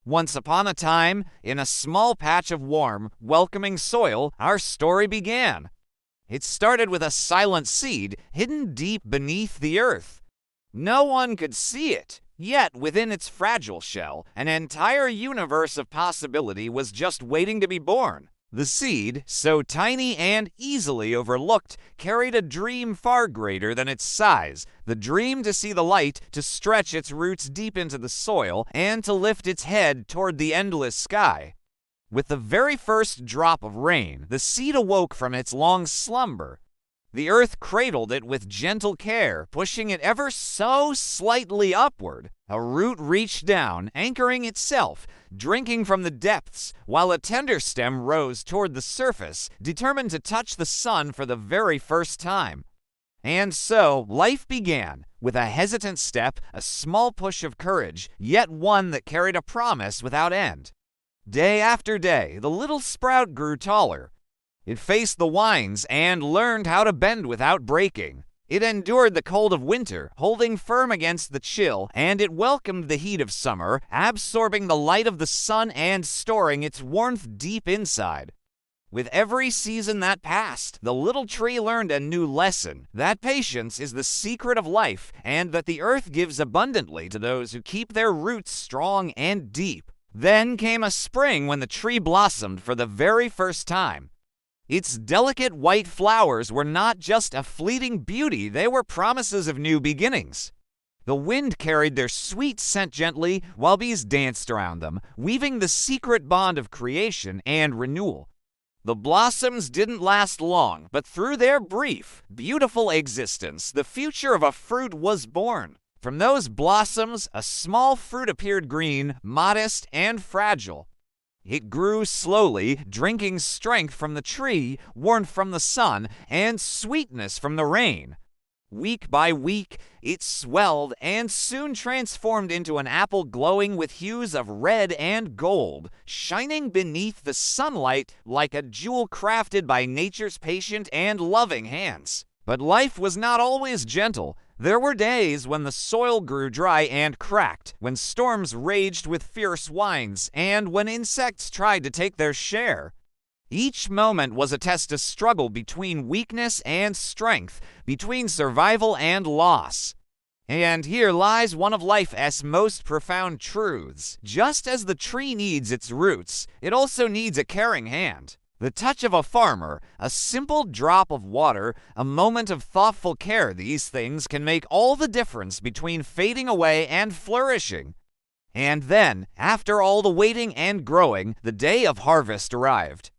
Once upon a time, in a small patch of warm, welcoming soil, our story began. It started with a silent seed hidden deep beneath the earth. No one could see it, yet within its fragile shell, an entire universe of possibility was just waiting to be born. The seed, so tiny and easily overlooked, carried a dream far greater than its size, the dream to see the light, to stretch its roots deep into the soil, and to lift its head toward the endless sky. With the very first drop of rain, the seed awoke from its long slumber. The earth cradled it with gentle care, pushing it ever so slightly upward. A root reached down, anchoring itself, drinking from the depths, while a tender stem rose toward the surface, determined to touch the sun for the very first time. And so life began, with a hesitant step, a small push of courage, yet one that carried a promise without end. Day after day, the little sprout grew taller. It faced the winds and learned how to bend without breaking. It endured the cold of winter, holding firm against the chill, and it welcomed the heat of summer, absorbing the light of the sun and storing its warmth deep inside. With every season that passed, the little tree learned a new lesson, that patience is the secret of life, and that the earth gives abundantly to those who keep their roots strong and deep. Then came a spring when the tree blossomed for the very first time. Its delicate white flowers were not just a fleeting beauty, they were promises of new beginnings. The wind carried their sweet scent gently, while bees danced around them, weaving the secret bond of creation and renewal. The blossoms didn't last long, but through their brief, beautiful existence, the future of a fruit was born. From those blossoms, a small fruit appeared, green, modest, and fragile. It grew slowly, drinking strength from the tree, warmth from the sun, and sweetness from the rain. Week by week, it swelled and soon transformed into an apple glowing with hues of red and gold, shining beneath the sunlight like a jewel crafted by nature's patient and loving hands. But life was not always gentle. There were days when the soil grew dry and cracked, when storms raged with fierce winds, and when insects tried to take their share. Each moment was a test of struggle between weakness and strength, between survival and loss. And here lies one of life's most profound truths. Just as the tree needs its roots, it also needs a caring hand. The touch of a farmer, a simple drop of water, a moment of thoughtful care, these things can make all the difference between fading away and flourishing. And then, after all the waiting and growing, the day of harvest arrived.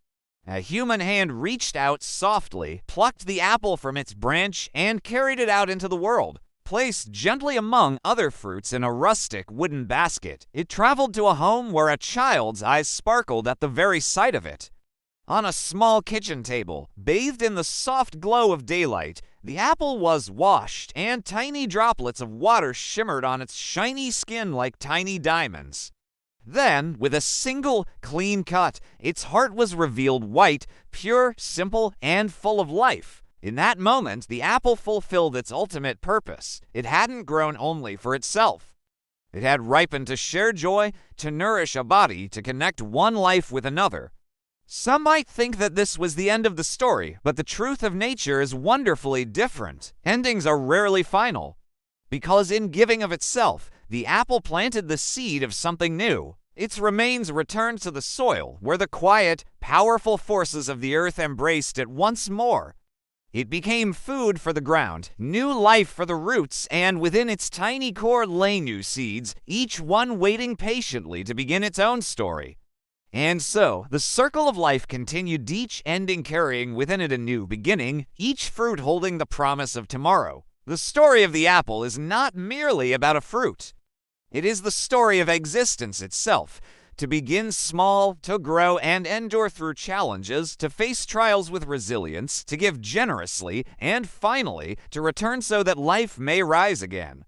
A human hand reached out softly, plucked the apple from its branch, and carried it out into the world. Placed gently among other fruits in a rustic wooden basket, it traveled to a home where a child's eyes sparkled at the very sight of it. On a small kitchen table, bathed in the soft glow of daylight, the apple was washed, and tiny droplets of water shimmered on its shiny skin like tiny diamonds. Then, with a single, clean cut, its heart was revealed white, pure, simple, and full of life. In that moment, the apple fulfilled its ultimate purpose. It hadn't grown only for itself. It had ripened to share joy, to nourish a body, to connect one life with another. Some might think that this was the end of the story, but the truth of nature is wonderfully different. Endings are rarely final. Because in giving of itself, the apple planted the seed of something new. Its remains returned to the soil, where the quiet, powerful forces of the earth embraced it once more. It became food for the ground, new life for the roots, and within its tiny core lay new seeds, each one waiting patiently to begin its own story. And so, the circle of life continued, each ending carrying within it a new beginning, each fruit holding the promise of tomorrow. The story of the apple is not merely about a fruit. It is the story of existence itself. To begin small, to grow and endure through challenges, to face trials with resilience, to give generously, and finally, to return so that life may rise again.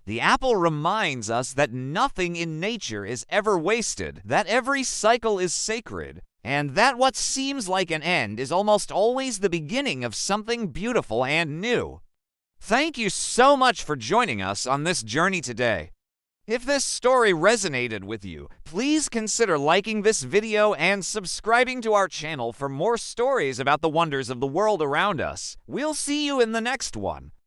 The apple reminds us that nothing in nature is ever wasted, that every cycle is sacred, and that what seems like an end is almost always the beginning of something beautiful and new. Thank you so much for joining us on this journey today. If this story resonated with you, please consider liking this video and subscribing to our channel for more stories about the wonders of the world around us. We'll see you in the next one.